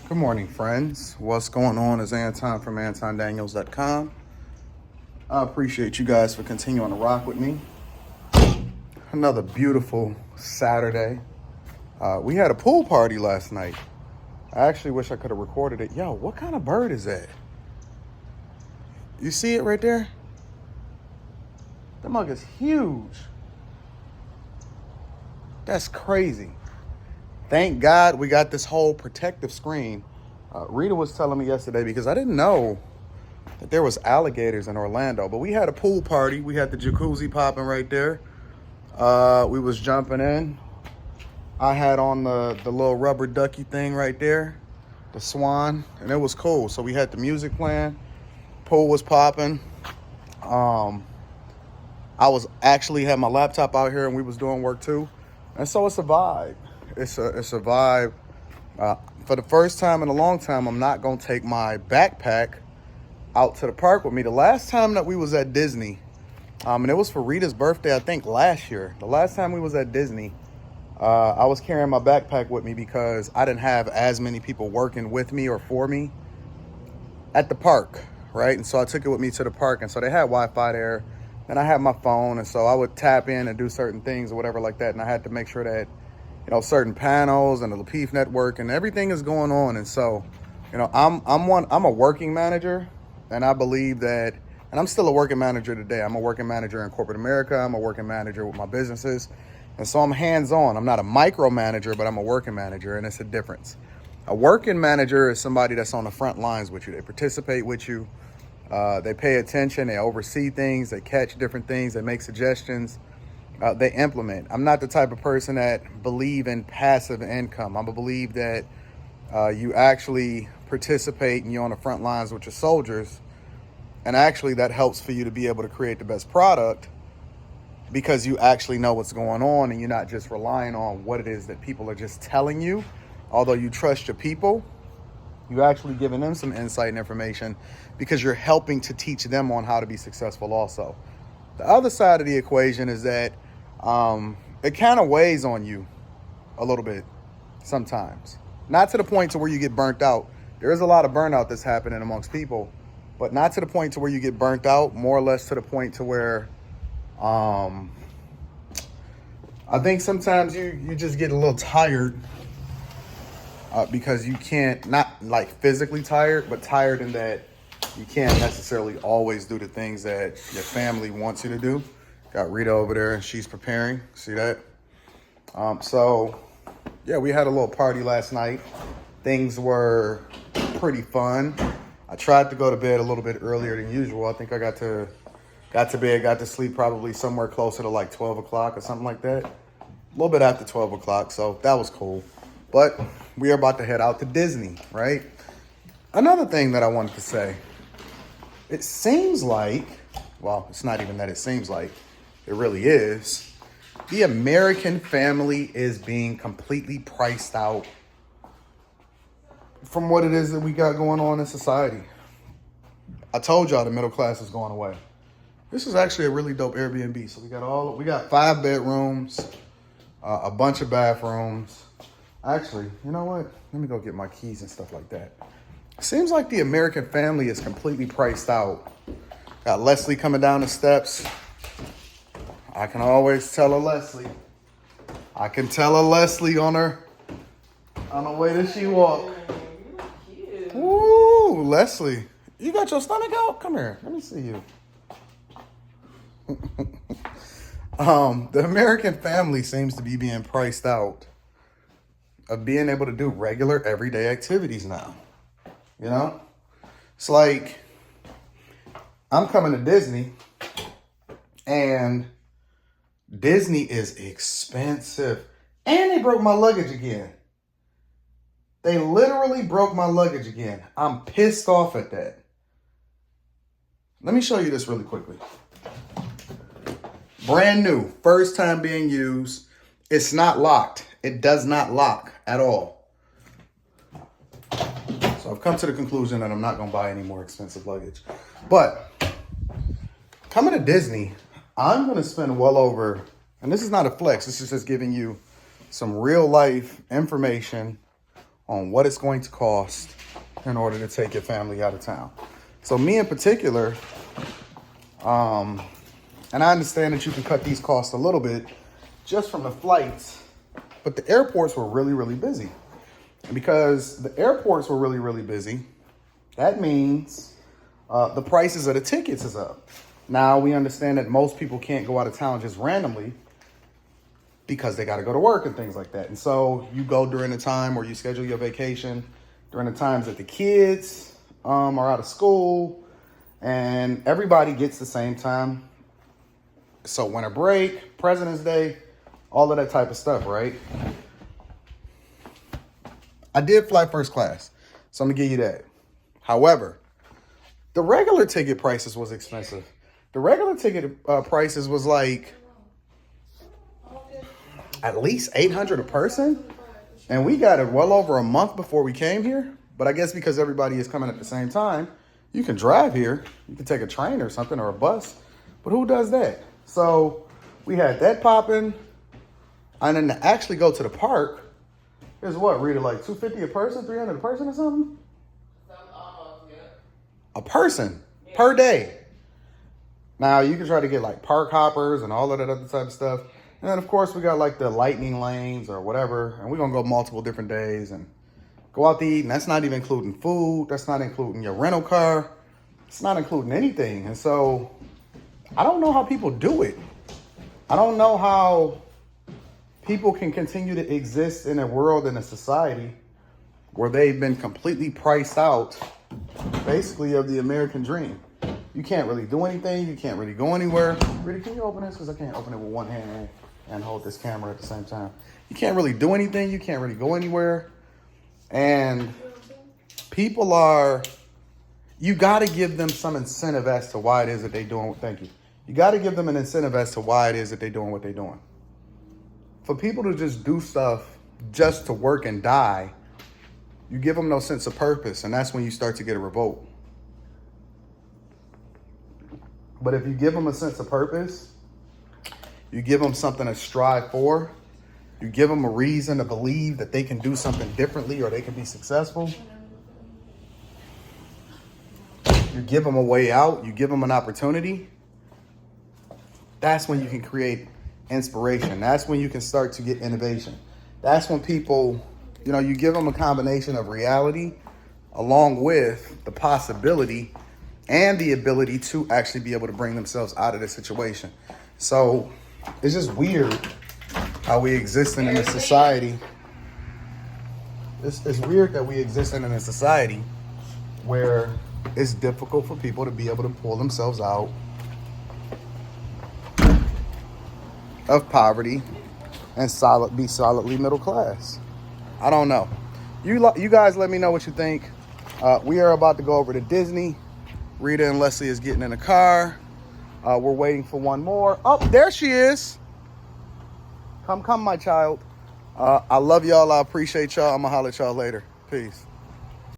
Good morning, friends. What's going on is Anton from AntonDaniels.com. I appreciate you guys for continuing to rock with me. Another beautiful Saturday. We had a pool party last night. I actually wish I could have recorded it. Yo, what kind of bird is that? You see it right there? That mug is huge. That's crazy. Thank God we got this whole protective screen. Rita was telling me yesterday because I didn't know that there was alligators in Orlando, but we had a pool party. We had the jacuzzi popping right there. We was jumping in. I had on the little rubber ducky thing right there, the swan, and it was cool. So we had the music playing, pool was popping. I was actually had my laptop out here and we was doing work too. And so it's a vibe. It's a vibe. For the first time in a long time, I'm not gonna take my backpack out to the park with me. The last time that we was at Disney, and it was for Rita's birthday, I think last year. The last time we was at Disney, I was carrying my backpack with me because I didn't have as many people working with me or for me at the park, right? And so I took it with me to the park, and so they had Wi-Fi there, and I had my phone, and so I would tap in and do certain things or whatever like that, and I had to make sure that certain panels and the Lapeef network and everything is going on. And so, I'm a working manager, and I believe that, and I'm still a working manager today. I'm a working manager in corporate America. I'm a working manager with my businesses. And so I'm hands-on. I'm not a micromanager, but I'm a working manager, and it's a difference. A working manager is somebody that's on the front lines with you. They participate with you. They pay attention. They oversee things. They catch different things. They make suggestions. They implement. I'm not the type of person that believe in passive income. I believe that you actually participate and you're on the front lines with your soldiers. And actually that helps for you to be able to create the best product because you actually know what's going on and you're not just relying on what it is that people are just telling you. Although you trust your people, you actually giving them some insight and information because you're helping to teach them on how to be successful also. The other side of the equation is that it kind of weighs on you a little bit sometimes. Not to the point to where you get burnt out. There is a lot of burnout that's happening amongst people, but not to the point to where you get burnt out, more or less to the point to where I think sometimes you just get a little tired because you can't, not like physically tired, but tired in that you can't necessarily always do the things that your family wants you to do. Got Rita over there and she's preparing. See that? So yeah, we had a little party last night. Things were pretty fun. I tried to go to bed a little bit earlier than usual. I think I got to bed, got to sleep probably somewhere closer to like 12 o'clock or something like that. A little bit after 12 o'clock. So that was cool. But we are about to head out to Disney, right? Another thing that I wanted to say, it seems like, well, it's not even that it seems like, it really is. The American family is being completely priced out from what it is that we got going on in society. I told y'all the middle class is going away. This is actually a really dope Airbnb. So we got 5 bedrooms, a bunch of bathrooms. Actually, you know what? Let me go get my keys and stuff like that. Seems like the American family is completely priced out. Got Leslie coming down the steps. I can always tell a Leslie. I can tell a Leslie on the way that she walk. Ooh, Leslie. You got your stomach out? Come here. Let me see you. The American family seems to be being priced out of being able to do regular everyday activities now. It's like I'm coming to Disney and Disney is expensive. And they broke my luggage again. They literally broke my luggage again. I'm pissed off at that. Let me show you this really quickly. Brand new, first time being used. It's not locked. It does not lock at all. So I've come to the conclusion that I'm not going to buy any more expensive luggage. But coming to Disney, I'm going to spend well over, and this is not a flex, this is just giving you some real life information on what it's going to cost in order to take your family out of town. So me in particular, and I understand that you can cut these costs a little bit just from the flights, but the airports were really, really busy. And because the airports were really, really busy, that means the prices of the tickets is up. Now, we understand that most people can't go out of town just randomly because they got to go to work and things like that. And so you go during the time or you schedule your vacation during the times that the kids are out of school and everybody gets the same time. So winter break, President's Day, all of that type of stuff, right? I did fly first class, so I'm gonna give you that. However, the regular ticket prices was expensive. The regular ticket prices was like at least $800 a person. And we got it well over a month before we came here. But I guess because everybody is coming at the same time, you can drive here. You can take a train or something or a bus. But who does that? So we had that popping. And then to actually go to the park is what, Rita, like $250 a person, $300 a person or something? A person per day. Now you can try to get like park hoppers and all of that other type of stuff. And then of course we got like the lightning lanes or whatever. And we're going to go multiple different days and go out to eat. And that's not even including food. That's not including your rental car. It's not including anything. And so I don't know how people do it. I don't know how people can continue to exist in a world, in a society where they've been completely priced out basically of the American dream. You can't really do anything. You can't really go anywhere. Really, can you open this? Because I can't open it with one hand and hold this camera at the same time. You can't really do anything. You can't really go anywhere. And people are, you got to give them some incentive as to why it is that they're doing. Thank you. You got to give them an incentive as to why it is that they're doing what they're doing. For people to just do stuff just to work and die, you give them no sense of purpose. And that's when you start to get a revolt. But if you give them a sense of purpose, you give them something to strive for, you give them a reason to believe that they can do something differently or they can be successful, you give them a way out, you give them an opportunity, that's when you can create inspiration. That's when you can start to get innovation. That's when people, you give them a combination of reality along with the possibility and the ability to actually be able to bring themselves out of this situation. So it's just weird how we exist in a society. It's weird that we exist in a society where it's difficult for people to be able to pull themselves out of poverty and be solidly middle class. I don't know. You guys let me know what you think. We are about to go over to Disney. Rita and Leslie is getting in the car. We're waiting for one more. Oh, there she is. Come, my child. I love y'all. I appreciate y'all. I'm going to holler at y'all later. Peace.